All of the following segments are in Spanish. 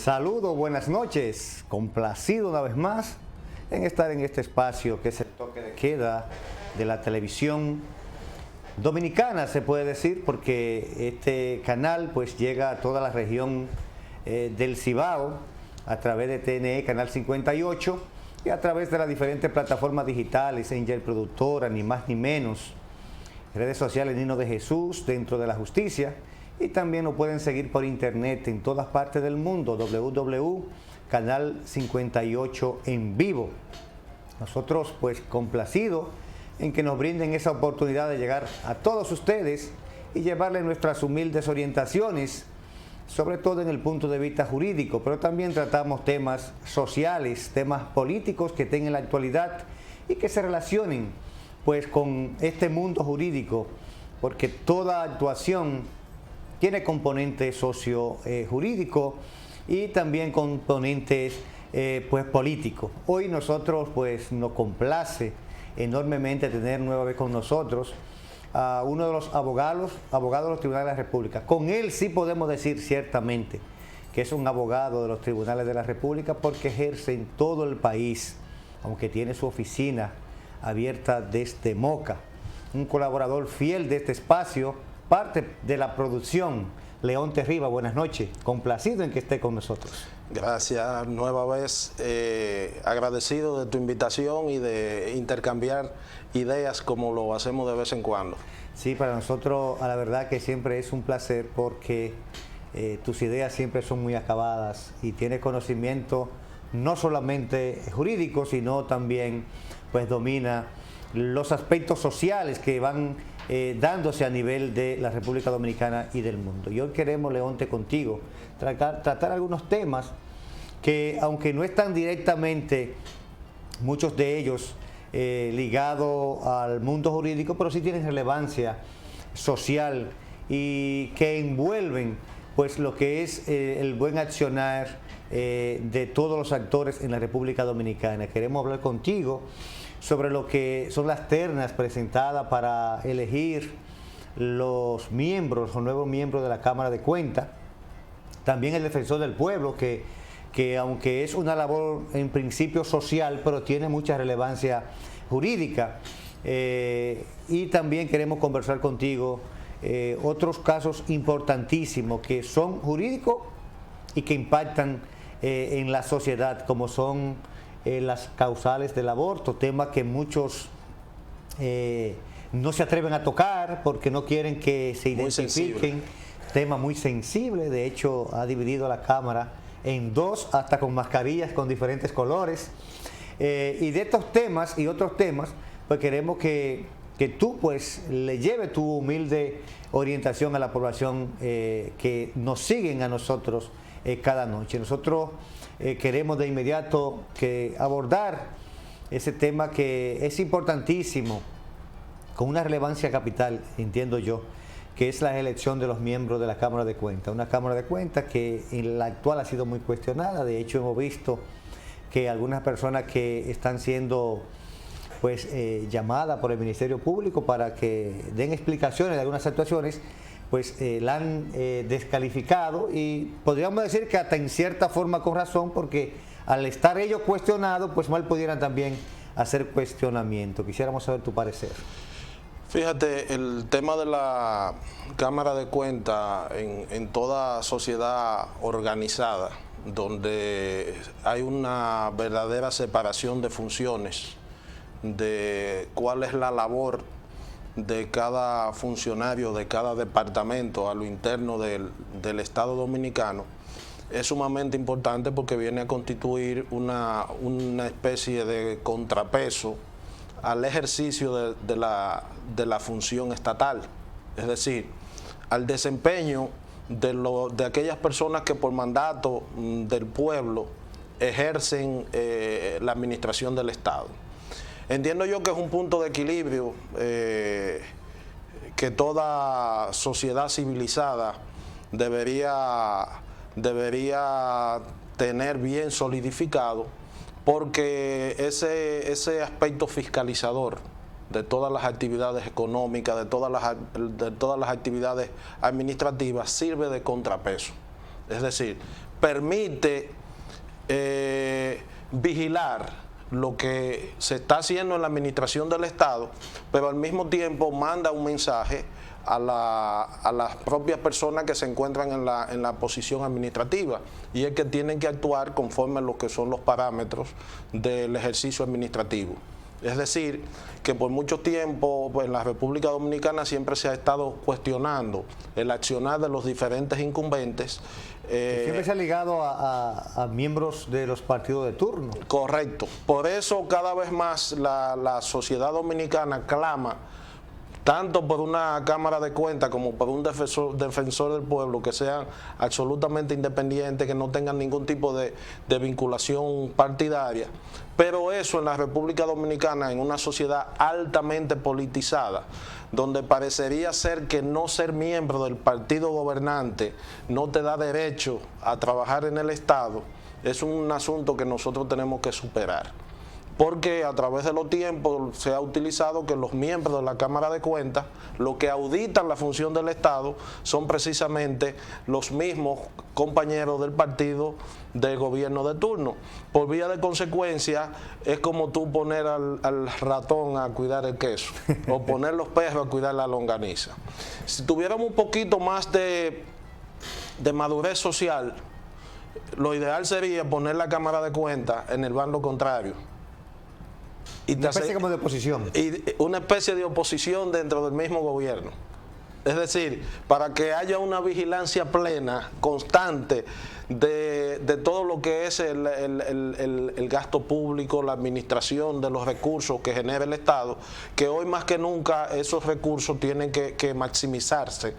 Saludos, buenas noches. Complacido una vez más en estar en este espacio que es el toque de queda de la televisión dominicana, se puede decir, porque este canal pues llega a toda la región del Cibao a través de TNE Canal 58 y a través de las diferentes plataformas digitales, Angel Productora, ni más ni menos, redes sociales Nino de Jesús, Dentro de la Justicia, y también lo pueden seguir por internet en todas partes del mundo, www.canal 58 en vivo. Nosotros pues complacidos en que nos brinden esa oportunidad de llegar a todos ustedes y llevarles nuestras humildes orientaciones, sobre todo en el punto de vista jurídico, pero también tratamos temas sociales, temas políticos que estén en la actualidad y que se relacionen pues con este mundo jurídico, porque toda actuación tiene componentes socio-jurídico y también componentes pues políticos. Hoy nosotros pues nos complace enormemente tener nueva vez con nosotros a uno de los abogados de los tribunales de la República. Con él sí podemos decir ciertamente que es un abogado de los tribunales de la República porque ejerce en todo el país, aunque tiene su oficina abierta desde Moca. Un colaborador fiel de este espacio, parte de la producción, Leonte Rivas. Buenas noches, complacido en que esté con nosotros. Gracias, nueva vez, agradecido de tu invitación y de intercambiar ideas como lo hacemos de vez en cuando. Sí, para nosotros a la verdad que siempre es un placer porque tus ideas siempre son muy acabadas y tienes conocimiento no solamente jurídico, sino también pues domina los aspectos sociales que van dándose a nivel de la República Dominicana y del mundo. Y hoy queremos, Leonte, contigo tratar algunos temas que, aunque no están directamente muchos de ellos ligados al mundo jurídico, pero sí tienen relevancia social y que envuelven pues lo que es el buen accionar de todos los actores en la República Dominicana. Queremos hablar contigo sobre lo que son las ternas presentadas para elegir los nuevos miembros de la Cámara de Cuentas. También el defensor del pueblo, que aunque es una labor en principio social, pero tiene mucha relevancia jurídica. Y también queremos conversar contigo otros casos importantísimos que son jurídicos y que impactan en la sociedad, como son las causales del aborto, tema que muchos no se atreven a tocar porque no quieren que se identifiquen. Tema muy sensible, de hecho ha dividido a la Cámara en dos, hasta con mascarillas con diferentes colores. Y de estos temas y otros temas, pues queremos que tú pues le lleves tu humilde orientación a la población que nos siguen a nosotros cada noche. Nosotros queremos de inmediato abordar ese tema que es importantísimo, con una relevancia capital, entiendo yo, que es la elección de los miembros de la Cámara de Cuentas. Una Cámara de Cuentas que en la actual ha sido muy cuestionada. De hecho, hemos visto que algunas personas que están siendo pues llamadas por el Ministerio Público para que den explicaciones de algunas actuaciones, pues la han descalificado, y podríamos decir que hasta en cierta forma con razón, porque al estar ellos cuestionados, pues mal pudieran también hacer cuestionamiento. Quisiéramos saber tu parecer. Fíjate, el tema de la Cámara de Cuentas en toda sociedad organizada, donde hay una verdadera separación de funciones, de cuál es la labor de cada funcionario, de cada departamento a lo interno del Estado Dominicano, es sumamente importante porque viene a constituir una especie de contrapeso al ejercicio de la función estatal, es decir, al desempeño de aquellas personas que por mandato del pueblo ejercen la administración del Estado. Entiendo yo que es un punto de equilibrio que toda sociedad civilizada debería tener bien solidificado, porque ese aspecto fiscalizador de todas las actividades económicas, de todas las actividades administrativas, sirve de contrapeso. Es decir, permite vigilar lo que se está haciendo en la administración del Estado, pero al mismo tiempo manda un mensaje a las propias personas que se encuentran en la posición administrativa, y es que tienen que actuar conforme a lo que son los parámetros del ejercicio administrativo. Es decir, que por mucho tiempo pues, en la República Dominicana siempre se ha estado cuestionando el accionar de los diferentes incumbentes. Siempre se ha ligado a miembros de los partidos de turno. Correcto. Por eso cada vez más la sociedad dominicana clama tanto por una Cámara de Cuentas como por un defensor del pueblo que sean absolutamente independientes, que no tengan ningún tipo de vinculación partidaria. Pero eso en la República Dominicana, en una sociedad altamente politizada, donde parecería ser que no ser miembro del partido gobernante no te da derecho a trabajar en el Estado, es un asunto que nosotros tenemos que superar. Porque a través de los tiempos se ha utilizado que los miembros de la Cámara de Cuentas, los que auditan la función del Estado, son precisamente los mismos compañeros del partido del gobierno de turno. Por vía de consecuencia, es como tú poner al ratón a cuidar el queso, o poner los perros a cuidar la longaniza. Si tuviéramos un poquito más de madurez social, lo ideal sería poner la Cámara de Cuentas en el bando contrario. Una especie como de oposición. Y una especie de oposición dentro del mismo gobierno. Es decir, para que haya una vigilancia plena, constante, de todo lo que es el gasto público, la administración de los recursos que genera el Estado, que hoy más que nunca esos recursos tienen que maximizarse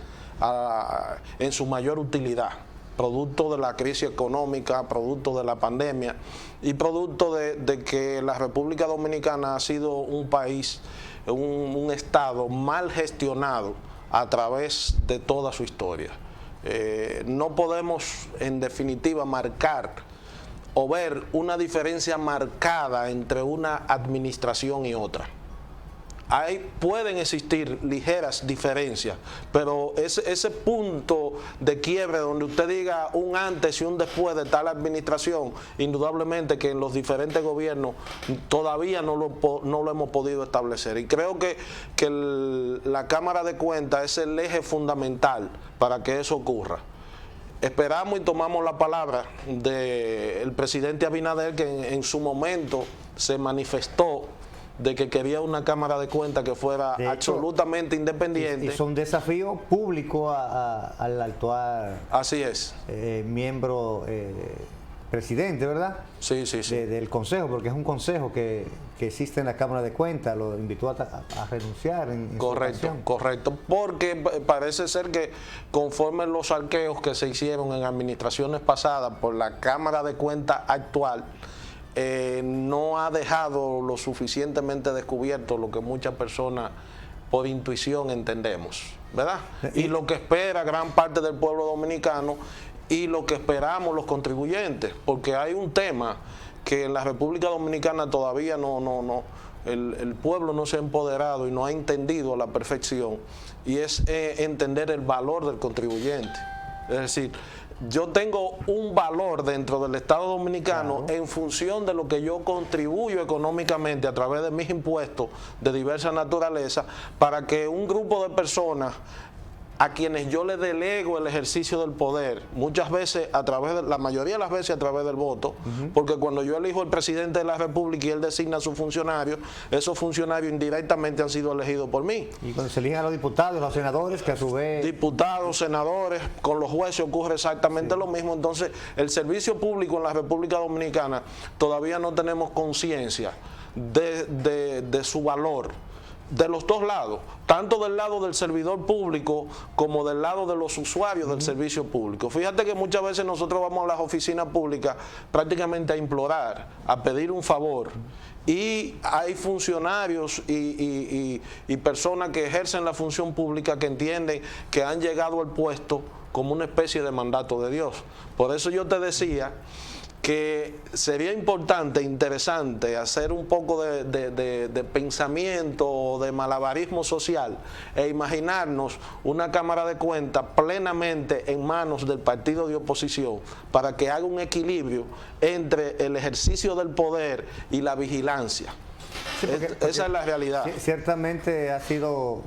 en su mayor utilidad, producto de la crisis económica, producto de la pandemia y producto de que la República Dominicana ha sido un país, un Estado mal gestionado a través de toda su historia. No podemos, en definitiva, marcar o ver una diferencia marcada entre una administración y otra. Pueden existir ligeras diferencias, pero ese punto de quiebre donde usted diga un antes y un después de tal administración, indudablemente que en los diferentes gobiernos todavía no lo hemos podido establecer. Y creo que la Cámara de Cuentas es el eje fundamental para que eso ocurra. Esperamos y tomamos la palabra del presidente Abinader, que en su momento se manifestó de que quería una Cámara de Cuentas que fuera absolutamente independiente. Y son desafío público al actual Así es. Miembro presidente, ¿verdad? Sí. Del Consejo, porque es un consejo que existe en la Cámara de Cuentas, lo invitó a renunciar en Correcto, porque parece ser que conforme los arqueos que se hicieron en administraciones pasadas por la Cámara de Cuentas actual, no ha dejado lo suficientemente descubierto lo que muchas personas por intuición entendemos, ¿verdad? Y lo que espera gran parte del pueblo dominicano y lo que esperamos los contribuyentes, porque hay un tema que en la República Dominicana todavía el pueblo no se ha empoderado y no ha entendido a la perfección, y es entender el valor del contribuyente. Es decir, yo tengo un valor dentro del Estado Dominicano, claro, en función de lo que yo contribuyo económicamente a través de mis impuestos de diversa naturaleza, para que un grupo de personas a quienes yo le delego el ejercicio del poder, muchas veces la mayoría de las veces a través del voto, porque cuando yo elijo al presidente de la República y él designa a sus funcionarios, esos funcionarios indirectamente han sido elegidos por mí. Y cuando se eligen a los diputados, los senadores, que a su vez... Diputados, senadores, con los jueces ocurre exactamente lo mismo. Entonces, el servicio público en la República Dominicana todavía no tenemos conciencia de su valor, de los dos lados, tanto del lado del servidor público como del lado de los usuarios del servicio público. Fíjate que muchas veces nosotros vamos a las oficinas públicas prácticamente a implorar, a pedir un favor, y hay funcionarios y personas que ejercen la función pública que entienden que han llegado al puesto como una especie de mandato de Dios. Por eso yo te decía que sería importante, interesante, hacer un poco de pensamiento, de malabarismo social e imaginarnos una Cámara de Cuentas plenamente en manos del partido de oposición para que haga un equilibrio entre el ejercicio del poder y la vigilancia. Sí, porque esa es la realidad. Ciertamente ha sido,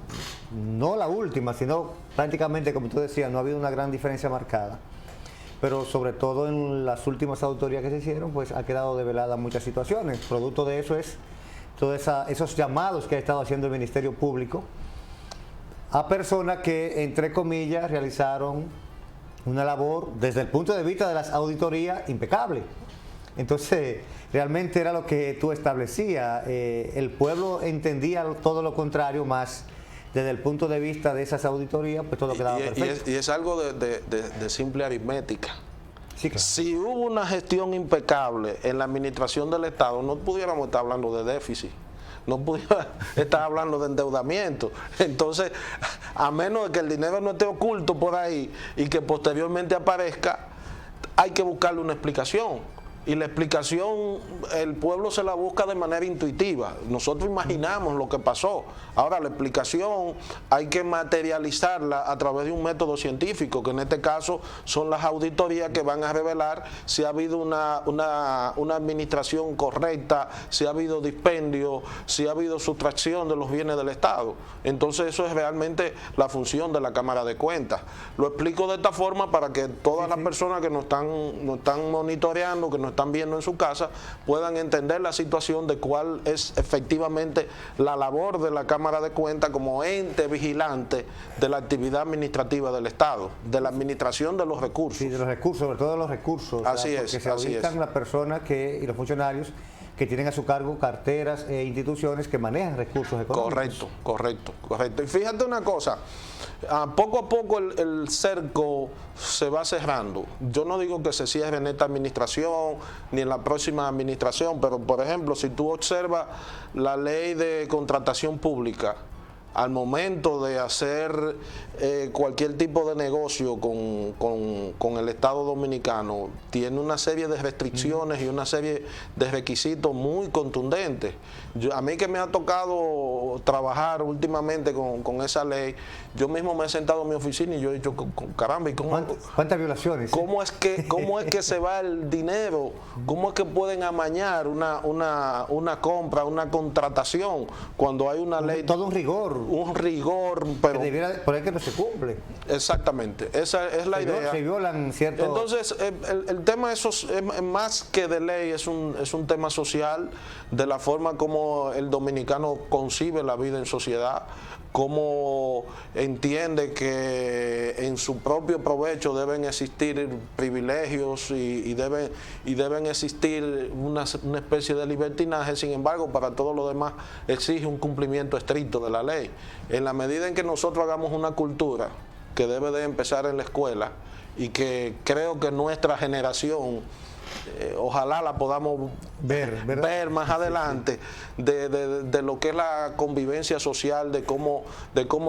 no la última, sino prácticamente, como tú decías, no ha habido una gran diferencia marcada. Pero sobre todo en las últimas auditorías que se hicieron, pues ha quedado develada muchas situaciones. Producto de eso es todos esos llamados que ha estado haciendo el Ministerio Público a personas que, entre comillas, realizaron una labor desde el punto de vista de las auditorías impecable. Entonces, realmente era lo que tú establecías. El pueblo entendía todo lo contrario, más desde el punto de vista de esas auditorías, pues todo quedaba perfecto. Y es algo de simple aritmética. Sí, claro. Si hubo una gestión impecable en la administración del Estado, no pudiéramos estar hablando de déficit, no pudiera estar hablando de endeudamiento. Entonces, a menos de que el dinero no esté oculto por ahí y que posteriormente aparezca, hay que buscarle una explicación. Y la explicación el pueblo se la busca de manera intuitiva. Nosotros imaginamos lo que pasó. Ahora la explicación hay que materializarla a través de un método científico, que en este caso son las auditorías que van a revelar si ha habido una administración correcta, si ha habido dispendio, si ha habido sustracción de los bienes del Estado. Entonces eso es realmente la función de la Cámara de Cuentas. Lo explico de esta forma para que todas las personas que nos están monitoreando, que nos están viendo en su casa, puedan entender la situación de cuál es efectivamente la labor de la Cámara de Cuentas como ente vigilante de la actividad administrativa del Estado, de la administración de los recursos. Sí, de los recursos, sobre todo de los recursos. Así es, porque se auditan las personas y los funcionarios que tienen a su cargo carteras e instituciones que manejan recursos económicos. Correcto. Y fíjate una cosa, poco a poco el cerco se va cerrando. Yo no digo que se cierre en esta administración ni en la próxima administración, pero por ejemplo, si tú observas la ley de contratación pública, al momento de hacer cualquier tipo de negocio con el Estado Dominicano, tiene una serie de restricciones y una serie de requisitos muy contundentes. A mí que me ha tocado trabajar últimamente con esa ley, yo mismo me he sentado en mi oficina y yo he dicho, caramba, ¿y ¿cuántas violaciones? ¿Cómo es que se va el dinero? ¿Cómo es que pueden amañar una compra, una contratación, cuando hay una ley? Todo un rigor, pero por el que no se cumple. Exactamente, esa es la idea. Se violan ciertos... Entonces, el tema es más que de ley, es un tema social, de la forma como el dominicano concibe la vida en sociedad, cómo entiende que en su propio provecho deben existir privilegios y deben existir una especie de libertinaje. Sin embargo, para todo lo demás exige un cumplimiento estricto de la ley. En la medida en que nosotros hagamos una cultura que debe de empezar en la escuela y que creo que nuestra generación ojalá la podamos ver más adelante, de lo que es la convivencia social, de cómo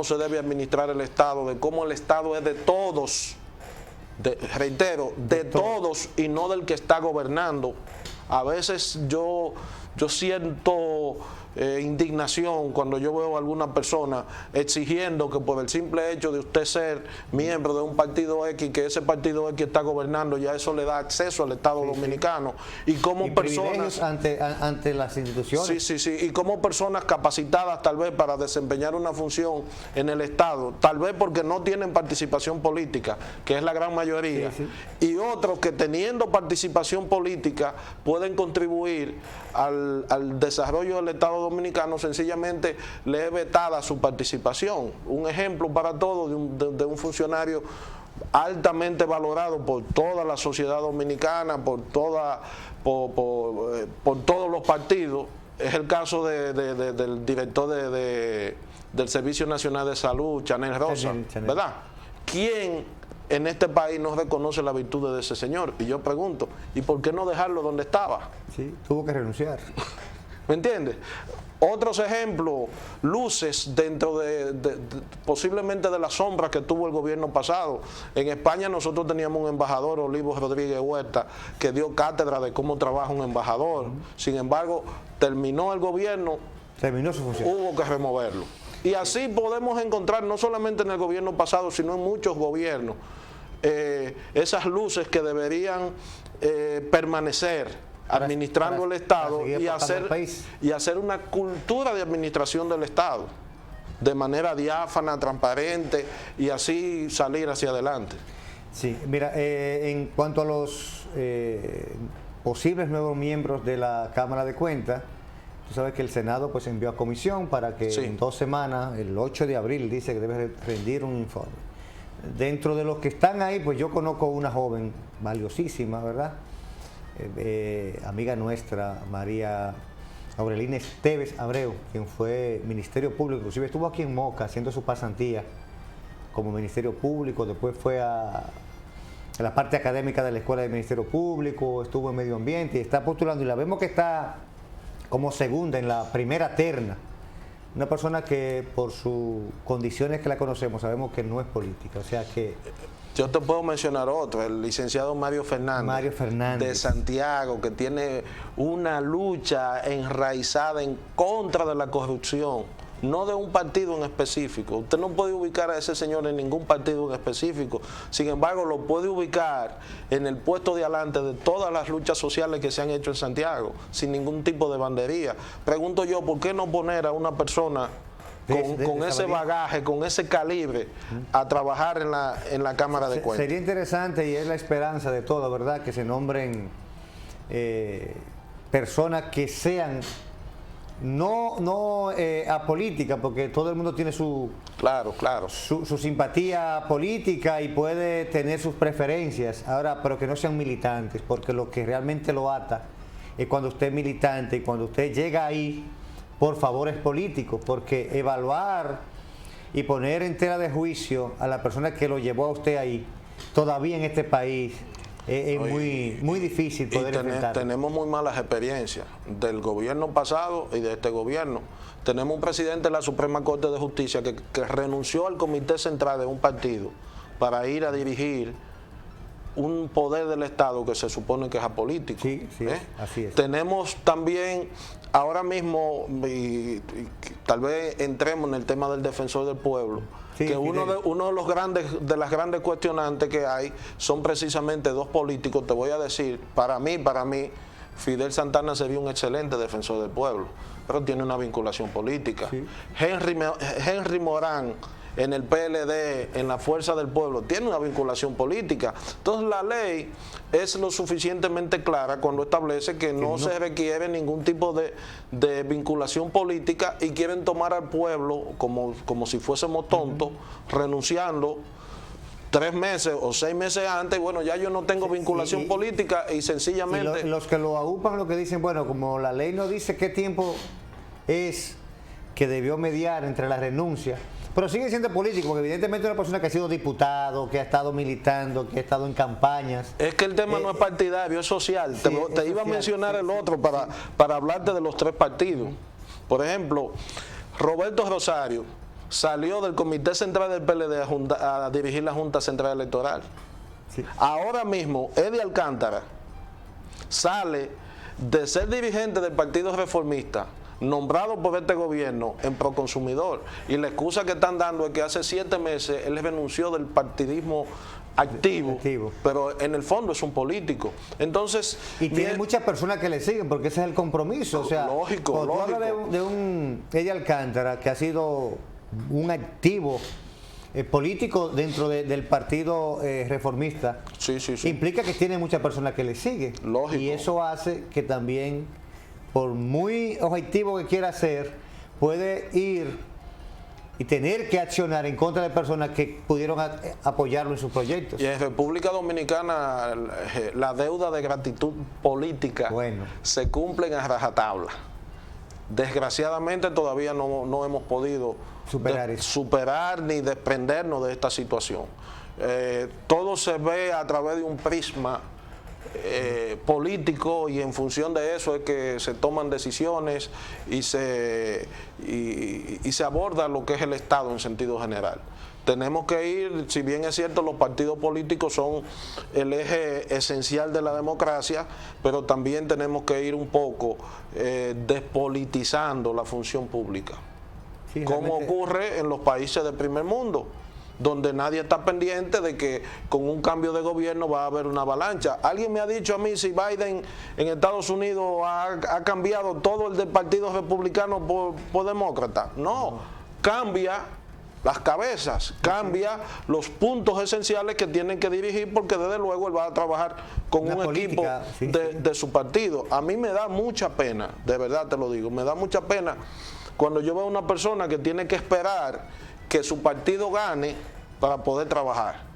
se debe administrar el Estado, de cómo el Estado es de todos, reitero, de todos y no del que está gobernando. A veces yo siento indignación cuando yo veo a alguna persona exigiendo que por el simple hecho de usted ser miembro de un partido X, que ese partido X está gobernando, ya eso le da acceso al Estado dominicano. Y como personas ante las instituciones. Sí, y como personas capacitadas tal vez para desempeñar una función en el Estado, tal vez porque no tienen participación política, que es la gran mayoría, y otros que teniendo participación política pueden contribuir al desarrollo del Estado dominicano, sencillamente le es vetada su participación. Un ejemplo para todos de un funcionario altamente valorado por toda la sociedad dominicana, por todos los partidos, es el caso del director del Servicio Nacional de Salud, Chanel Rosa, ¿verdad? ¿Quién en este país no reconoce la virtud de ese señor? Y yo pregunto, ¿y por qué no dejarlo donde estaba? Sí, tuvo que renunciar. ¿Me entiendes? Otros ejemplos, luces dentro posiblemente de las sombras que tuvo el gobierno pasado. En España nosotros teníamos un embajador, Olivo Rodríguez Huerta, que dio cátedra de cómo trabaja un embajador. Sin embargo, terminó el gobierno, terminó su función, hubo que removerlo. Y así podemos encontrar, no solamente en el gobierno pasado, sino en muchos gobiernos, esas luces que deberían permanecer administrando el Estado y hacer una cultura de administración del Estado de manera diáfana, transparente, y así salir hacia adelante. Sí, mira, en cuanto a los posibles nuevos miembros de la Cámara de Cuentas, tú sabes que el Senado pues envió a comisión para que en 2 semanas, el 8 de abril, dice que debe rendir un informe. Dentro de los que están ahí, pues yo conozco una joven valiosísima, ¿verdad? Amiga nuestra, María Aurelina Esteves Abreu, quien fue Ministerio Público, inclusive estuvo aquí en Moca haciendo su pasantía como Ministerio Público, después fue a la parte académica de la Escuela de Ministerio Público, estuvo en Medio Ambiente y está postulando, y la vemos que está como segunda en la primera terna. Una persona que por sus condiciones que la conocemos sabemos que no es política, o sea que... Yo te puedo mencionar otro, el licenciado Mario Fernández de Santiago, que tiene una lucha enraizada en contra de la corrupción, no de un partido en específico. Usted no puede ubicar a ese señor en ningún partido en específico, sin embargo lo puede ubicar en el puesto de adelante de todas las luchas sociales que se han hecho en Santiago, sin ningún tipo de bandería. Pregunto yo, ¿por qué no poner a una persona con ese bagaje, con ese calibre, a trabajar en la Cámara de Cuentas? Sería interesante, y es la esperanza de todo, ¿verdad?, que se nombren personas que sean no apolíticas, porque todo el mundo tiene su simpatía política y puede tener sus preferencias, ahora, pero que no sean militantes, porque lo que realmente lo ata es cuando usted es militante y cuando usted llega ahí por favores políticos, porque evaluar y poner en tela de juicio a la persona que lo llevó a usted ahí, todavía en este país, es muy difícil poder enfrentar. Tenemos muy malas experiencias del gobierno pasado y de este gobierno. Tenemos un presidente de la Suprema Corte de Justicia que renunció al comité central de un partido para ir a dirigir un poder del Estado que se supone que es apolítico. Sí, así es. Tenemos también, ahora mismo, y tal vez entremos en el tema del defensor del pueblo, que uno de las grandes cuestionantes que hay son precisamente dos políticos. Te voy a decir, para mí, Fidel Santana sería un excelente defensor del pueblo, pero tiene una vinculación política. Sí. Henry Morán, en el PLD, en la Fuerza del Pueblo, tiene una vinculación política. Entonces la ley es lo suficientemente clara cuando establece que no se requiere ningún tipo de vinculación política, y quieren tomar al pueblo como si fuésemos tontos, renunciando 3 meses o 6 meses antes. Bueno, ya yo no tengo vinculación política, y sencillamente... Los que lo agupan, lo que dicen, bueno, como la ley no dice qué tiempo es que debió mediar entre la renuncia, pero sigue siendo político, porque evidentemente es una persona que ha sido diputado, que ha estado militando, que ha estado en campañas. Es que el tema no es partidario, es social. Te iba a mencionar el otro para hablarte de los 3 partidos. Por ejemplo, Roberto Rosario salió del Comité Central del PLD a dirigir la Junta Central Electoral. Sí. Ahora mismo, Eddie Alcántara sale de ser dirigente del Partido Reformista, nombrado por este gobierno en Proconsumidor, y la excusa que están dando es que hace 7 meses él renunció del partidismo activo, pero en el fondo es un político. Entonces, y tiene muchas personas que le siguen, porque ese es el compromiso. O sea, lógico. Tú hablas de un Eddie Alcántara que ha sido un activo político dentro del partido reformista. Sí. Implica que tiene muchas personas que le siguen. Lógico. Y eso hace que también, por muy objetivo que quiera ser, puede ir y tener que accionar en contra de personas que pudieron apoyarlo en sus proyectos. Y en República Dominicana la deuda de gratitud política se cumple a rajatabla. Desgraciadamente todavía no hemos podido superar ni desprendernos de esta situación. Todo se ve a través de un prisma político, y en función de eso es que se toman decisiones y se aborda lo que es el Estado en sentido general. Tenemos que ir, si bien es cierto, los partidos políticos son el eje esencial de la democracia, pero también tenemos que ir un poco despolitizando la función pública, sí, como ocurre en los países del primer mundo, donde nadie está pendiente de que con un cambio de gobierno va a haber una avalancha. Alguien me ha dicho a mí si Biden en Estados Unidos ha cambiado todo el del Partido Republicano por demócrata. No, cambia las cabezas, cambia los puntos esenciales que tienen que dirigir, porque desde luego él va a trabajar con un equipo de su partido. A mí me da mucha pena, de verdad te lo digo, me da mucha pena cuando yo veo a una persona que tiene que esperar que su partido gane para poder trabajar.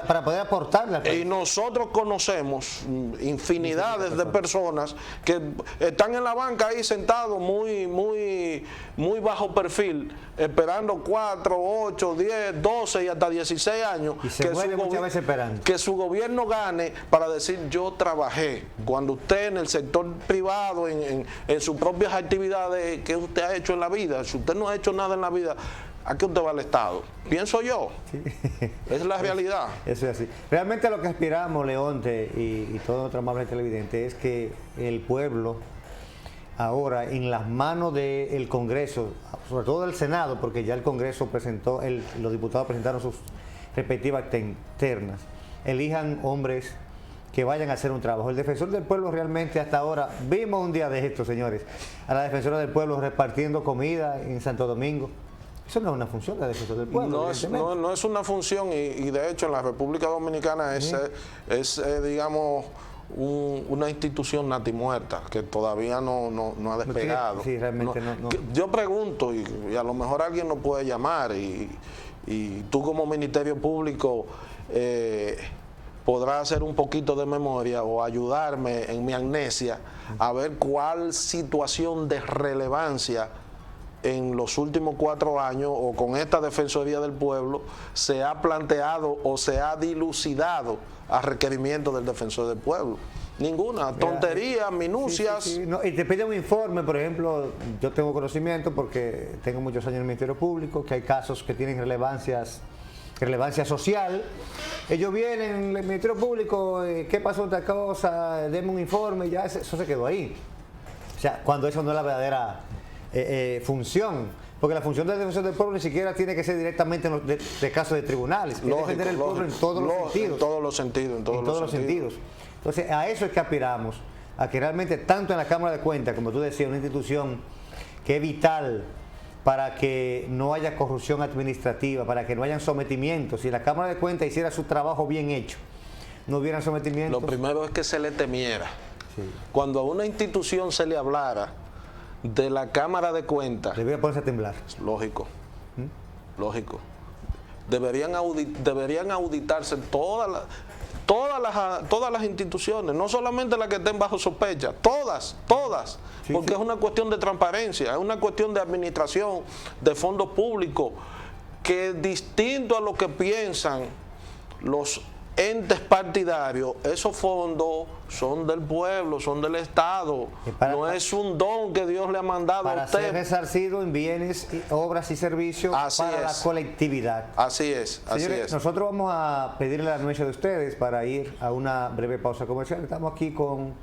Para poder aportarle. Y nosotros conocemos infinidades de personas que están en la banca ahí sentados muy bajo perfil, esperando 4, 8, 10, 12 y hasta 16 años y se muere muchas veces esperando que su gobierno gane para decir yo trabajé. Cuando usted en el sector privado, en sus propias actividades, ¿qué usted ha hecho en la vida? Si usted no ha hecho nada en la vida, ¿a qué usted va al Estado? Pienso yo. Sí. Es la realidad. Eso es así. Realmente lo que aspiramos, Leonte, y todo nuestro amable televidente, es que el pueblo, ahora en las manos del Congreso, sobre todo del Senado, porque ya el Congreso presentó, los diputados presentaron sus respectivas ternas, elijan hombres que vayan a hacer un trabajo. El defensor del pueblo realmente hasta ahora, vimos un día de esto, señores, a la defensora del pueblo repartiendo comida en Santo Domingo. Eso no es una función de la defensa del pueblo. No es una función, y de hecho en la República Dominicana es digamos, una institución natimuerta que todavía no ha despegado. Sí, realmente no. Yo pregunto, y a lo mejor alguien nos puede llamar, y tú como Ministerio Público podrás hacer un poquito de memoria o ayudarme en mi amnesia a ver cuál situación de relevancia en los últimos 4 años o con esta Defensoría del Pueblo se ha planteado o se ha dilucidado a requerimiento del Defensor del Pueblo. Ninguna, tonterías, minucias. Sí. No, y te piden un informe, por ejemplo, yo tengo conocimiento porque tengo muchos años en el Ministerio Público, que hay casos que tienen relevancia social. Ellos vienen, el Ministerio Público, ¿qué pasó otra cosa? Denme un informe, y ya eso se quedó ahí. O sea, cuando eso no es la verdadera función, porque la función del defensor del pueblo ni siquiera tiene que ser directamente de casos de tribunales, es defender el pueblo en todos los sentidos. En todos los sentidos. Entonces, a eso es que aspiramos, a que realmente tanto en la Cámara de Cuentas, como tú decías, una institución que es vital para que no haya corrupción administrativa, para que no haya sometimientos. Si la Cámara de Cuentas hiciera su trabajo bien hecho, no hubieran sometimientos. Lo primero es que se le temiera. Sí. Cuando a una institución se le hablara de la Cámara de Cuentas, debería ponerse a temblar. Lógico. Lógico. Deberían auditarse todas las instituciones, no solamente las que estén bajo sospecha, todas, sí, porque es una cuestión de transparencia, es una cuestión de administración de fondos públicos, que distinto a lo que piensan los entes partidarios, esos fondos son del pueblo, son del Estado, no es un don que Dios le ha mandado a usted. Para ser resarcido en bienes, obras y servicios para la colectividad. Así es, Señores, así es. Nosotros vamos a pedirle la anuencia de ustedes para ir a una breve pausa comercial. Estamos aquí con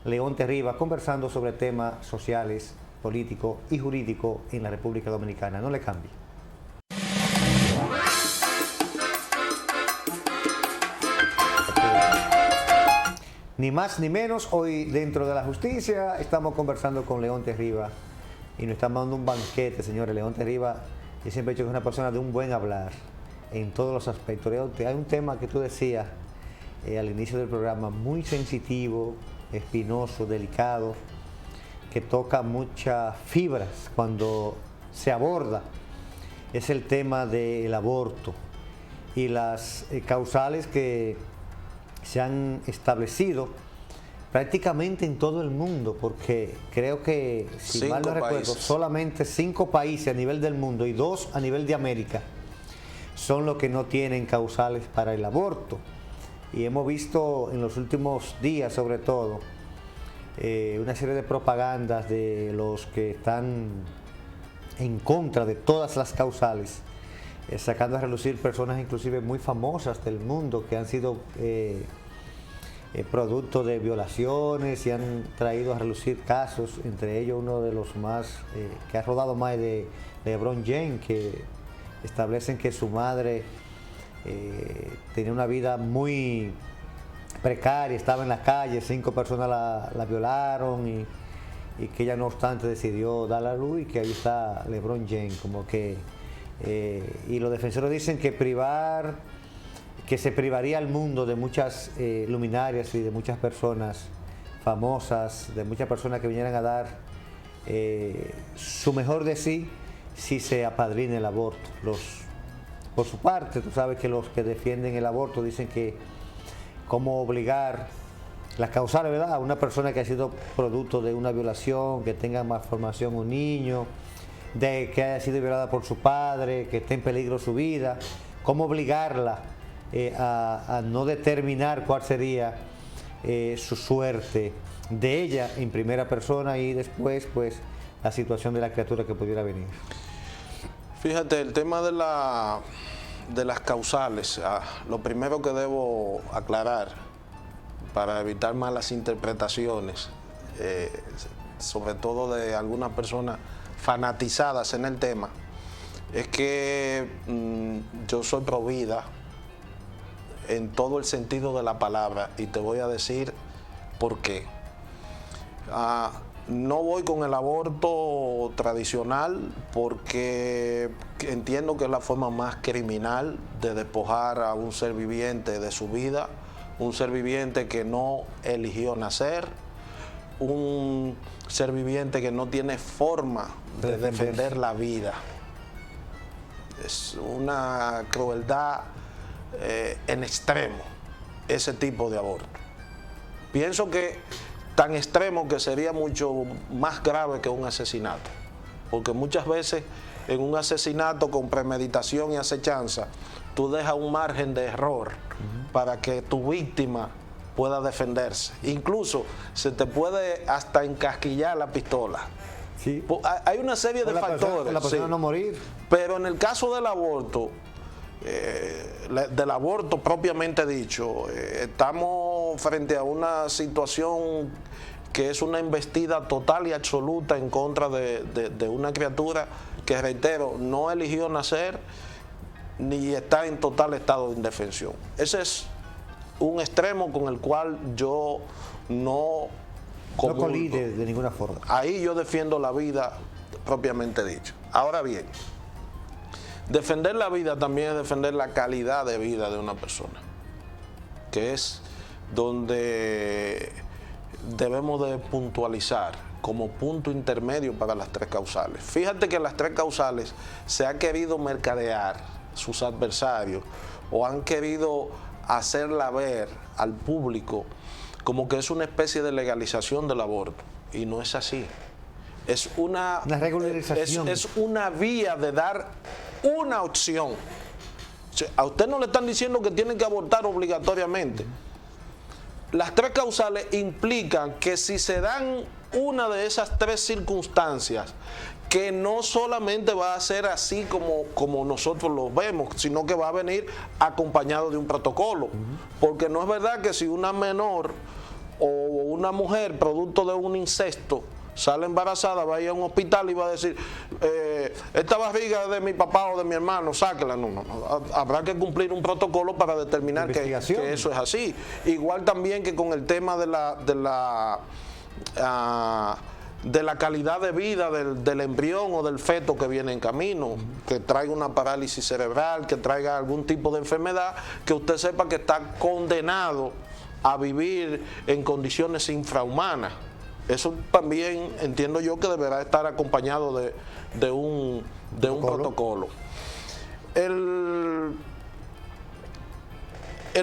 Leonte Rivas conversando sobre temas sociales, políticos y jurídicos en la República Dominicana. No le cambie. Ni más ni menos, hoy dentro de la justicia estamos conversando con Leonte Rivas y nos estamos dando un banquete, señores. Leonte Rivas, yo siempre he dicho que es una persona de un buen hablar en todos los aspectos. Leonte, hay un tema que tú decías al inicio del programa, muy sensitivo, espinoso, delicado, que toca muchas fibras cuando se aborda. Es el tema del aborto y las causales que se han establecido prácticamente en todo el mundo, porque creo que, si mal no recuerdo, solamente 5 países a nivel del mundo y 2 a nivel de América son los que no tienen causales para el aborto. Y hemos visto en los últimos días, sobre todo, una serie de propagandas de los que están en contra de todas las causales, sacando a relucir personas inclusive muy famosas del mundo que han sido producto de violaciones y han traído a relucir casos, entre ellos uno de los más que ha rodado más de LeBron James, que establecen que su madre tenía una vida muy precaria, estaba en la calle, 5 personas la violaron y que ella no obstante decidió dar la luz, y que ahí está LeBron James, como que y los defensores dicen que se privaría al mundo de muchas luminarias y de muchas personas famosas, de muchas personas que vinieran a dar su mejor de sí si se apadrina el aborto. Por su parte, tú sabes que los que defienden el aborto dicen que cómo obligar las causales, ¿verdad?, a una persona que ha sido producto de una violación, que tenga malformación un niño, de que haya sido violada por su padre, que esté en peligro su vida, cómo obligarla a no determinar cuál sería su suerte de ella en primera persona, y después pues la situación de la criatura que pudiera venir. Fíjate, el tema de las causales, lo primero que debo aclarar para evitar malas interpretaciones, sobre todo de algunas personas fanatizadas en el tema, es que yo soy pro vida en todo el sentido de la palabra, y te voy a decir por qué. No voy con el aborto tradicional porque entiendo que es la forma más criminal de despojar a un ser viviente de su vida, un ser viviente que no eligió nacer, un ser viviente que no tiene forma de defender la vida. Es una crueldad en extremo ese tipo de aborto. Pienso que tan extremo que sería mucho más grave que un asesinato, porque muchas veces en un asesinato con premeditación y acechanza tú dejas un margen de error para que tu víctima pueda defenderse. Incluso se te puede hasta encasquillar la pistola. Sí. Hay una serie de factores. La persona sí, no morir. Pero en el caso del aborto, propiamente dicho, estamos frente a una situación que es una embestida total y absoluta en contra de una criatura que, reitero, no eligió nacer ni está en total estado de indefensión. Ese es un extremo con el cual yo no colide de ninguna forma. Ahí yo defiendo la vida propiamente dicho. Ahora bien, defender la vida también es defender la calidad de vida de una persona, que es donde debemos de puntualizar como punto intermedio para las 3 causales. Fíjate que las 3 causales se ha querido mercadear sus adversarios, o han querido hacerla ver al público como que es una especie de legalización del aborto, y no es así. Es una regularización. Es una vía de dar una opción. O sea, a usted no le están diciendo que tienen que abortar obligatoriamente. Las 3 causales implican que si se dan una de esas 3 circunstancias, que no solamente va a ser así como nosotros lo vemos, sino que va a venir acompañado de un protocolo. Porque no es verdad que si una menor o una mujer producto de un incesto sale embarazada, va a ir a un hospital y va a decir, esta barriga es de mi papá o de mi hermano, sáquela. No. Habrá que cumplir un protocolo para determinar que eso es así. Igual también que con el tema de la calidad de vida del embrión o del feto que viene en camino, que traiga una parálisis cerebral, que traiga algún tipo de enfermedad, que usted sepa que está condenado a vivir en condiciones infrahumanas. Eso también entiendo yo que deberá estar acompañado de un protocolo. El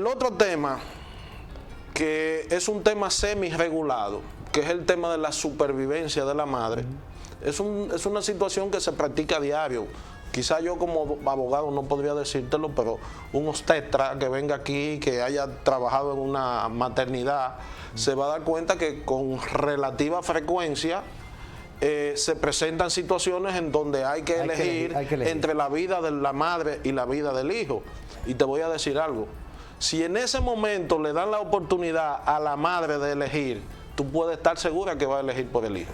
otro tema, que es un tema semi-regulado, que es el tema de la supervivencia de la madre, es una situación que se practica a diario, quizá yo como abogado no podría decírtelo, pero un obstetra que venga aquí, que haya trabajado en una maternidad, se va a dar cuenta que con relativa frecuencia se presentan situaciones en donde hay que elegir entre la vida de la madre y la vida del hijo. Y te voy a decir algo, si en ese momento le dan la oportunidad a la madre de elegir, tú puedes estar segura que va a elegir por el hijo.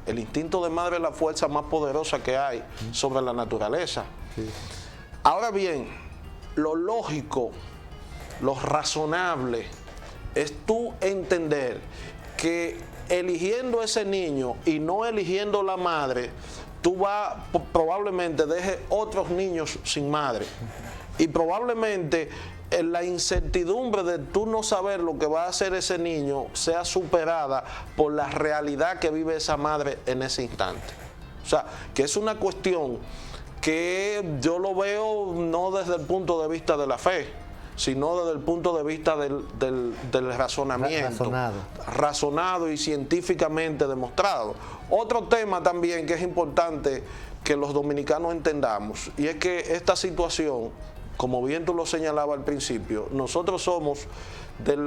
El instinto de madre es la fuerza más poderosa que hay sobre la naturaleza. Sí. Ahora bien, lo lógico, lo razonable, es tú entender que eligiendo ese niño y no eligiendo la madre, tú probablemente dejes otros niños sin madre. Y probablemente la incertidumbre de tú no saber lo que va a hacer ese niño sea superada por la realidad que vive esa madre en ese instante. O sea, que es una cuestión que yo lo veo no desde el punto de vista de la fe, sino desde el punto de vista del razonamiento. Razonado y científicamente demostrado. Otro tema también que es importante que los dominicanos entendamos, y es que esta situación, como bien tú lo señalabas al principio, nosotros somos de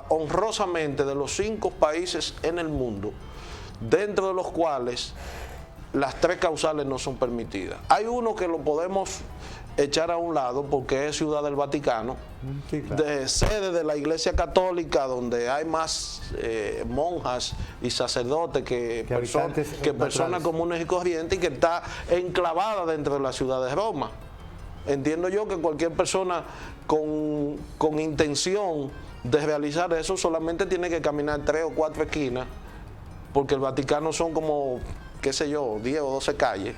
honrosamente de los 5 países en el mundo, dentro de los cuales las 3 causales no son permitidas. Hay uno que lo podemos echar a un lado porque es Ciudad del Vaticano, sí, claro, de sede de la Iglesia Católica, donde hay más monjas y sacerdotes que personas comunes y corrientes, y que está enclavada dentro de la ciudad de Roma. Entiendo yo que cualquier persona con intención de realizar eso solamente tiene que caminar 3 o 4 esquinas, porque el Vaticano son como, qué sé yo, 10 o 12 calles,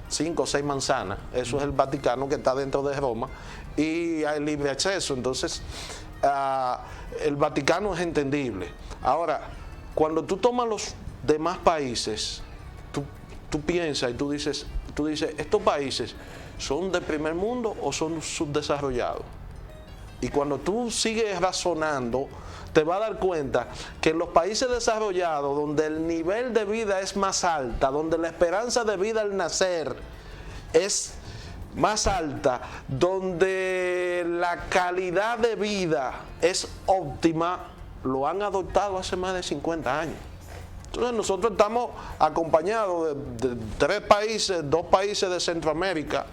5 o 6 manzanas. Eso es el Vaticano, que está dentro de Roma, y hay libre acceso. Entonces, el Vaticano es entendible. Ahora, cuando tú tomas los demás países, tú piensas y tú dices, ¿estos países son de primer mundo o son subdesarrollados? Y cuando tú sigues razonando, te vas a dar cuenta que en los países desarrollados, donde el nivel de vida es más alta, donde la esperanza de vida al nacer es más alta, donde la calidad de vida es óptima, lo han adoptado hace más de 50 años. Entonces nosotros estamos acompañados de 3 países, 2 países de Centroamérica,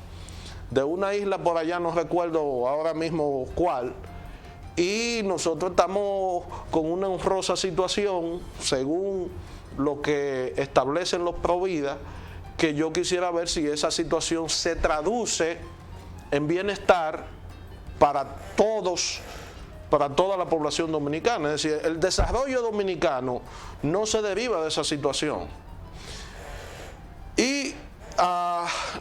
de una isla por allá, no recuerdo ahora mismo cuál, y nosotros estamos con una honrosa situación, según lo que establecen los Provida, que yo quisiera ver si esa situación se traduce en bienestar para todos, para toda la población dominicana. Es decir, el desarrollo dominicano no se deriva de esa situación. Y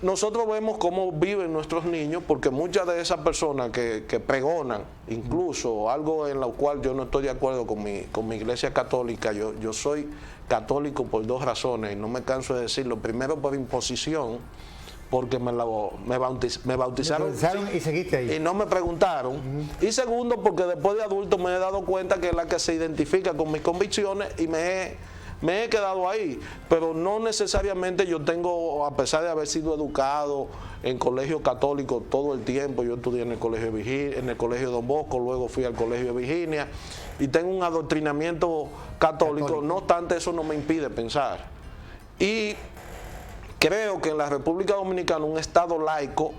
nosotros vemos cómo viven nuestros niños, porque muchas de esas personas que pregonan, incluso algo en lo cual yo no estoy de acuerdo con mi iglesia católica, yo soy católico por 2 razones, y no me canso de decirlo. Primero, por imposición, porque me bautizaron y seguiste ahí, y no me preguntaron. Y segundo, porque después de adulto me he dado cuenta que es la que se identifica con mis convicciones, y me he quedado ahí. Pero no necesariamente yo tengo, a pesar de haber sido educado en colegio católico todo el tiempo, yo estudié en el colegio Don Bosco, luego fui al colegio de Virginia, y tengo un adoctrinamiento católico. No obstante, eso no me impide pensar. Y creo que en la República Dominicana, un Estado laico,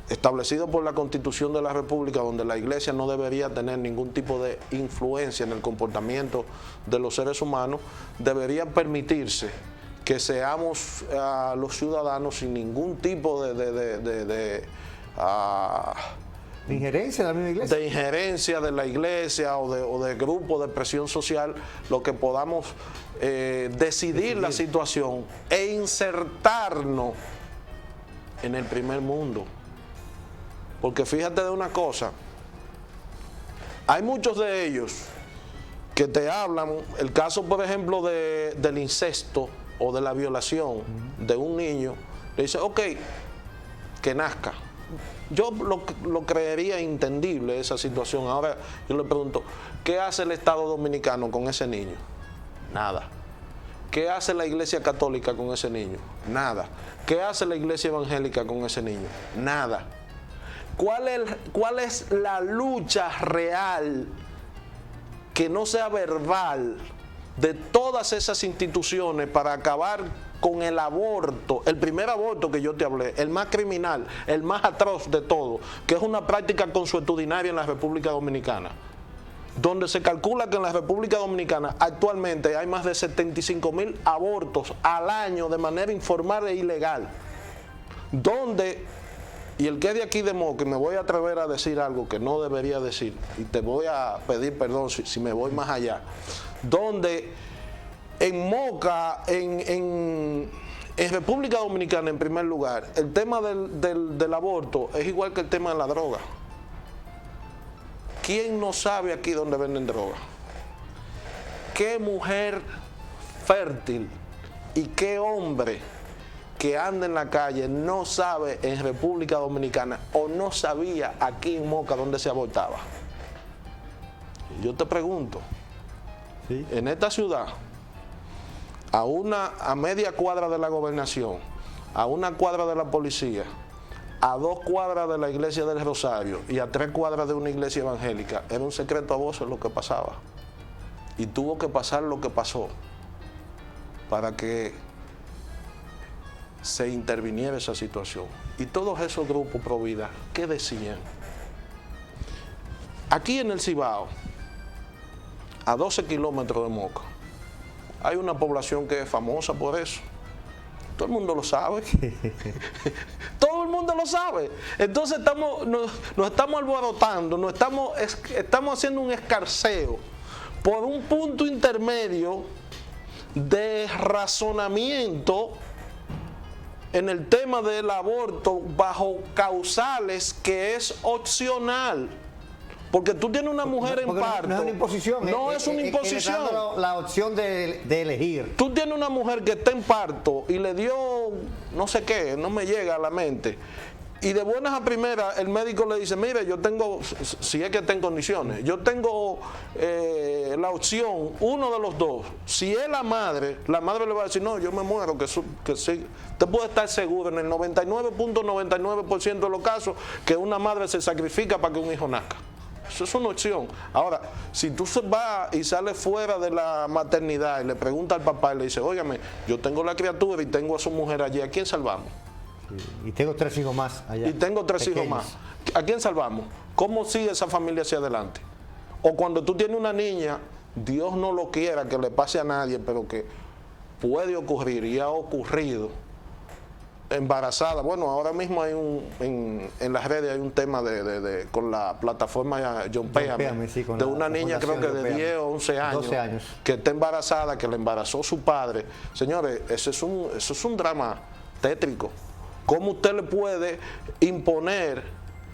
establecido por la Constitución de la República, donde la Iglesia no debería tener ningún tipo de influencia en el comportamiento de los seres humanos, debería permitirse que seamos los ciudadanos sin ningún tipo de injerencia de la misma iglesia, de injerencia de la iglesia o de grupo de presión social, lo que podamos decidir la situación e insertarnos en el primer mundo. Porque fíjate de una cosa, hay muchos de ellos que te hablan, el caso por ejemplo del incesto o de la violación de un niño, le dice, ok, que nazca. Yo lo creería entendible esa situación. Ahora yo le pregunto, ¿qué hace el Estado Dominicano con ese niño? Nada. ¿Qué hace la iglesia católica con ese niño? Nada. ¿Qué hace la iglesia evangélica con ese niño? Nada. ¿Cuál es la lucha real, que no sea verbal, de todas esas instituciones para acabar con el aborto, el primer aborto que yo te hablé, el más criminal, el más atroz de todo, que es una práctica consuetudinaria en la República Dominicana, donde se calcula que en la República Dominicana actualmente hay más de 75,000 abortos al año de manera informal e ilegal, donde, y el que es de aquí de Moca, me voy a atrever a decir algo que no debería decir, y te voy a pedir perdón si me voy más allá, donde en Moca, en República Dominicana en primer lugar, el tema del aborto es igual que el tema de la droga. ¿Quién no sabe aquí dónde venden droga? ¿Qué mujer fértil y qué hombre que anda en la calle no sabe en República Dominicana o no sabía aquí en Moca dónde se abortaba? Yo te pregunto, ¿sí? En esta ciudad, a media cuadra de la gobernación, a una cuadra de la policía, a 2 cuadras de la iglesia del Rosario y a 3 cuadras de una iglesia evangélica, era un secreto a voces lo que pasaba. Y tuvo que pasar lo que pasó para que se interviniera esa situación. Y todos esos grupos pro vida, ¿qué decían? Aquí en el Cibao, a 12 kilómetros de Moca, hay una población que es famosa por eso. Todo el mundo lo sabe. Todo el mundo lo sabe. Entonces nos estamos alborotando, estamos haciendo un escarceo por un punto intermedio de razonamiento en el tema del aborto bajo causales que es opcional. Porque tú tienes una mujer en parto. No es una imposición. No es una imposición. La opción de elegir. Tú tienes una mujer que está en parto y le dio no sé qué, no me llega a la mente. Y de buenas a primeras el médico le dice, mire, yo tengo, si es que está en condiciones, yo tengo la opción, uno de los dos. Si es la madre le va a decir, no, yo me muero, que sí. Usted puede estar seguro en el 99.99% de los casos que una madre se sacrifica para que un hijo nazca. Eso es una opción. Ahora, si tú vas y sales fuera de la maternidad y le preguntas al papá y le dice, óigame, yo tengo la criatura y tengo a su mujer allí, ¿a quién salvamos? Sí, y tengo 3 hijos más allá. Y tengo 3 hijos más. ¿A quién salvamos? ¿Cómo sigue esa familia hacia adelante? O cuando tú tienes una niña, Dios no lo quiera que le pase a nadie, pero que puede ocurrir y ha ocurrido, embarazada. Bueno, ahora mismo hay en las redes hay un tema con la plataforma John Péame, sí, de una niña creo que de 10 o 11 años que está embarazada, que le embarazó su padre. Señores, eso es un drama tétrico. ¿Cómo usted le puede imponer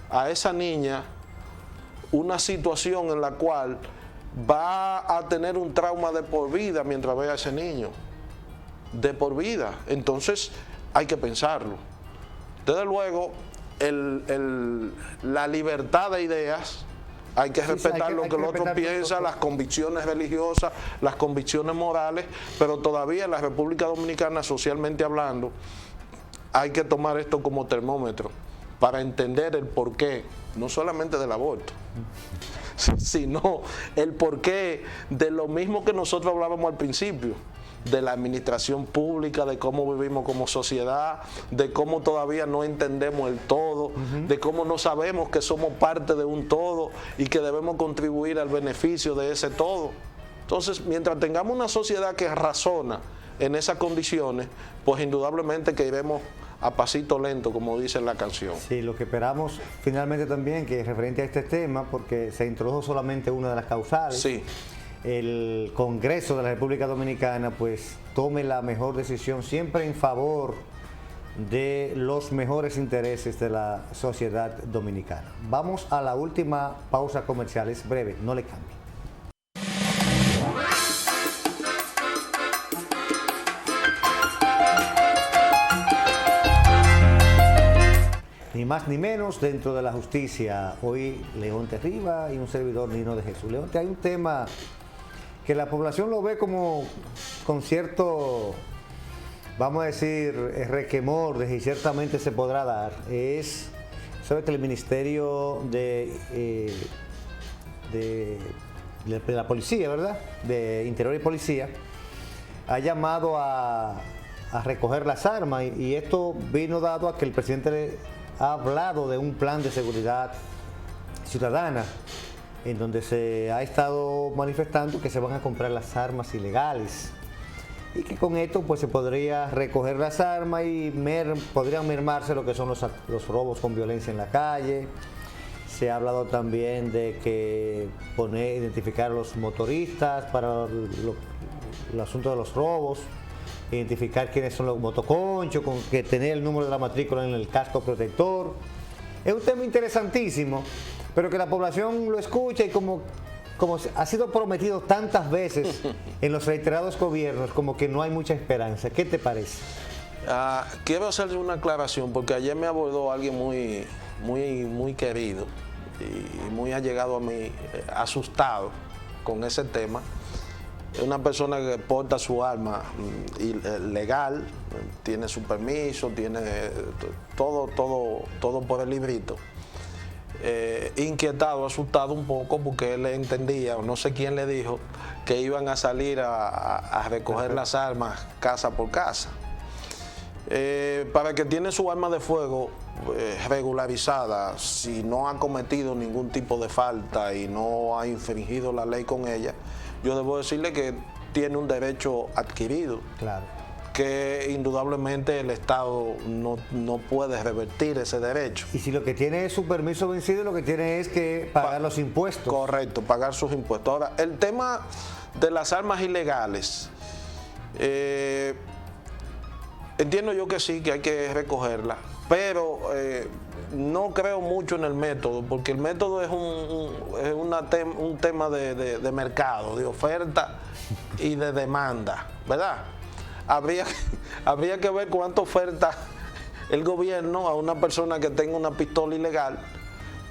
a esa niña una situación en la cual va a tener un trauma de por vida mientras vea a ese niño? De por vida. Entonces hay que pensarlo. Desde luego, la libertad de ideas, hay que respetar lo que el otro piensa, las convicciones religiosas, las convicciones morales, pero todavía en la República Dominicana, socialmente hablando, hay que tomar esto como termómetro para entender el porqué, no solamente del aborto, sino el porqué de lo mismo que nosotros hablábamos al principio, de la administración pública, de cómo vivimos como sociedad, de cómo todavía no entendemos el todo, de cómo no sabemos que somos parte de un todo y que debemos contribuir al beneficio de ese todo. Entonces, mientras tengamos una sociedad que razona en esas condiciones, pues indudablemente que iremos a pasito lento, como dice la canción. Sí, lo que esperamos finalmente también, que referente a este tema, porque se introdujo solamente una de las causales, sí, el Congreso de la República Dominicana pues tome la mejor decisión siempre en favor de los mejores intereses de la sociedad dominicana. Vamos a la última pausa comercial, es breve, no le cambie. Ni más ni menos dentro de la justicia. Hoy Leonte Riva y un servidor Nino de Jesús. Leonte, hay un tema que la población lo ve como con cierto, vamos a decir, requemor de si ciertamente se podrá dar, es, sabe que el Ministerio de la Policía, ¿verdad?, de Interior y Policía, ha llamado a recoger las armas, y esto vino dado a que el presidente ha hablado de un plan de seguridad ciudadana en donde se ha estado manifestando que se van a comprar las armas ilegales y que con esto pues se podría recoger las armas y podrían mermarse lo que son los robos con violencia en la calle. Se ha hablado también de que identificar a los motoristas para el asunto de los robos, identificar quiénes son los motoconchos, con que tener el número de la matrícula en el casco protector. Es un tema interesantísimo, pero que la población lo escucha y como ha sido prometido tantas veces en los reiterados gobiernos, como que no hay mucha esperanza. ¿Qué te parece? Quiero hacerle una aclaración, porque ayer me abordó alguien muy querido y muy allegado a mí, asustado con ese tema. Es una persona que porta su arma legal, tiene su permiso, tiene todo por el librito. Inquietado, asustado un poco, porque él entendía, o no sé quién le dijo, que iban a salir a recoger las armas casa por casa. Para el que tiene su arma de fuego regularizada, si no ha cometido ningún tipo de falta y no ha infringido la ley con ella, yo debo decirle que tiene un derecho adquirido. Claro. Que indudablemente el Estado no puede revertir ese derecho. Y si lo que tiene es su permiso vencido, lo que tiene es que pagar los impuestos. Correcto, pagar sus impuestos. Ahora, el tema de las armas ilegales, entiendo yo que sí, que hay que recogerlas, pero no creo mucho en el método, porque el método es un tema de mercado, de oferta y de demanda, ¿verdad? Habría que ver cuánto oferta el gobierno a una persona que tenga una pistola ilegal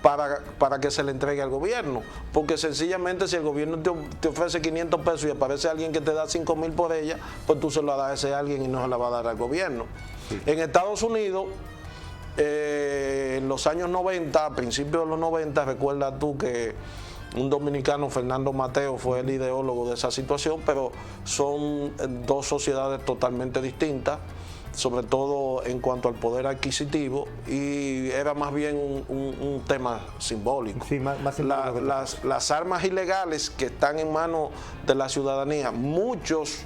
para que se le entregue al gobierno, porque sencillamente si el gobierno te ofrece 500 pesos y aparece alguien que te da 5,000 por ella, pues tú se lo das a ese alguien y no se la va a dar al gobierno. Sí. En Estados Unidos, en los años 90, a principios de los 90, recuerda tú que un dominicano, Fernando Mateo, fue el ideólogo de esa situación, pero son dos sociedades totalmente distintas, sobre todo en cuanto al poder adquisitivo, y era más bien un tema simbólico. Sí, más simbólico. Las armas ilegales que están en manos de la ciudadanía, muchos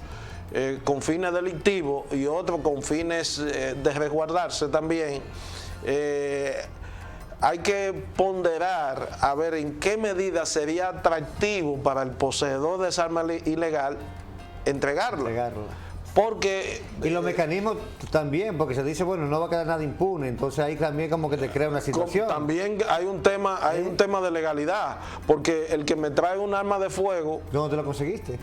con fines delictivos y otros con fines de resguardarse también, hay que ponderar a ver en qué medida sería atractivo para el poseedor de esa arma ilegal entregarla. Porque y los mecanismos también, porque se dice, bueno, no va a quedar nada impune, entonces ahí también como que te crea una situación. También hay un tema de legalidad, porque el que me trae un arma de fuego, ¿dónde te lo conseguiste?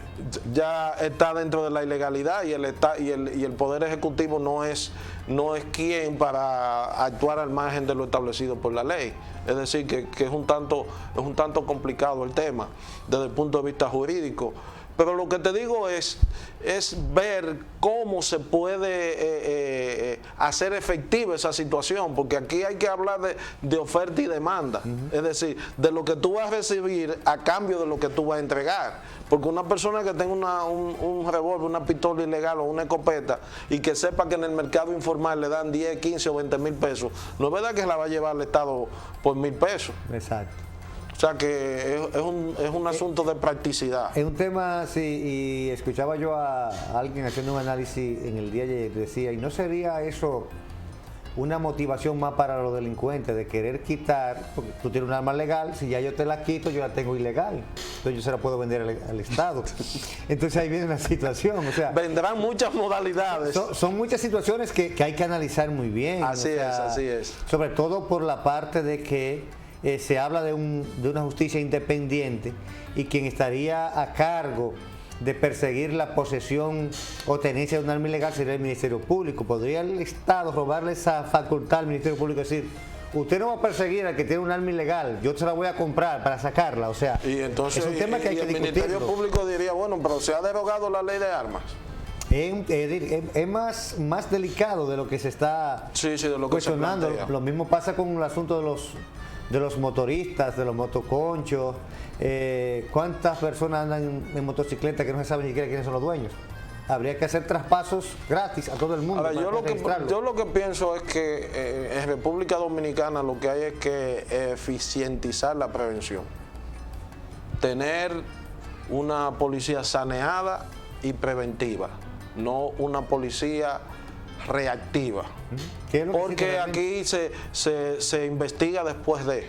Ya está dentro de la ilegalidad, y el Poder Ejecutivo no es quien para actuar al margen de lo establecido por la ley. Es decir, que es un tanto complicado el tema desde el punto de vista jurídico. Pero lo que te digo es ver cómo se puede hacer efectiva esa situación, porque aquí hay que hablar de oferta y demanda, es decir, de lo que tú vas a recibir a cambio de lo que tú vas a entregar. Porque una persona que tenga un revólver, una pistola ilegal o una escopeta, y que sepa que en el mercado informal le dan 10, 15 o 20 mil pesos, no es verdad que se la va a llevar al Estado por 1,000 pesos. Exacto. O sea que es un asunto de practicidad. Es un tema, sí, y escuchaba yo a alguien haciendo un análisis en el día de ayer, decía, ¿y no sería eso una motivación más para los delincuentes de querer quitar, porque tú tienes un arma legal, si ya yo te la quito, yo la tengo ilegal, entonces yo se la puedo vender al Estado? Entonces ahí viene la situación, o sea, vendrán muchas modalidades. Son muchas situaciones que hay que analizar muy bien. Así es. Sobre todo por la parte de que se habla de una justicia independiente, y quien estaría a cargo de perseguir la posesión o tenencia de un arma ilegal sería el Ministerio Público. ¿Podría el Estado robarle esa facultad al Ministerio Público, es decir, usted no va a perseguir al que tiene un arma ilegal, yo se la voy a comprar para sacarla, o sea, Y entonces es un tema que hay que el Ministerio discutirlo. Público diría, bueno, pero se ha derogado la ley de armas. Es más delicado de lo que se está Sí, de lo que se cuestionando. plantea. Lo mismo pasa con el asunto de los motoristas, de los motoconchos. ¿Cuántas personas andan en motocicleta que no se sabe ni siquiera quiénes son los dueños? Habría que hacer traspasos gratis a todo el mundo. Ahora, para registrarlo. yo lo que pienso es que en República Dominicana lo que hay es que eficientizar la prevención. Tener una policía saneada y preventiva, no una policía reactiva. ¿Qué es lo que Porque existe aquí se investiga después de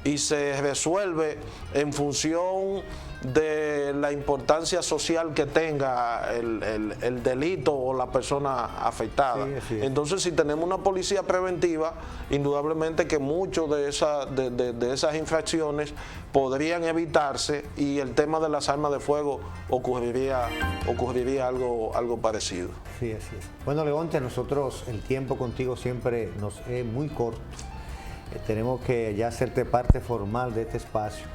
y se resuelve en función de la importancia social que tenga el delito o la persona afectada. Sí, así es. Entonces, si tenemos una policía preventiva, indudablemente que muchas de esas infracciones podrían evitarse y el tema de las armas de fuego ocurriría algo parecido. Sí, así es. Bueno, Leonte, nosotros el tiempo contigo siempre nos es muy corto. Tenemos que ya hacerte parte formal de este espacio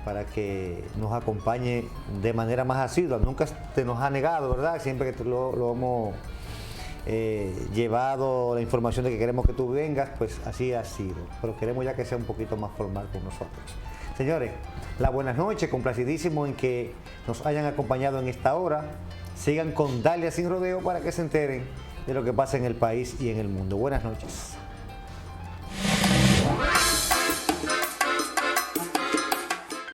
para que nos acompañe de manera más asidua. Nunca te nos ha negado, ¿verdad? Siempre que lo hemos llevado la información de que queremos que tú vengas, pues así ha sido. Pero queremos ya que sea un poquito más formal con nosotros. Señores, las buenas noches, complacidísimo en que nos hayan acompañado en esta hora. Sigan con Dalia Sin Rodeo para que se enteren de lo que pasa en el país y en el mundo. Buenas noches.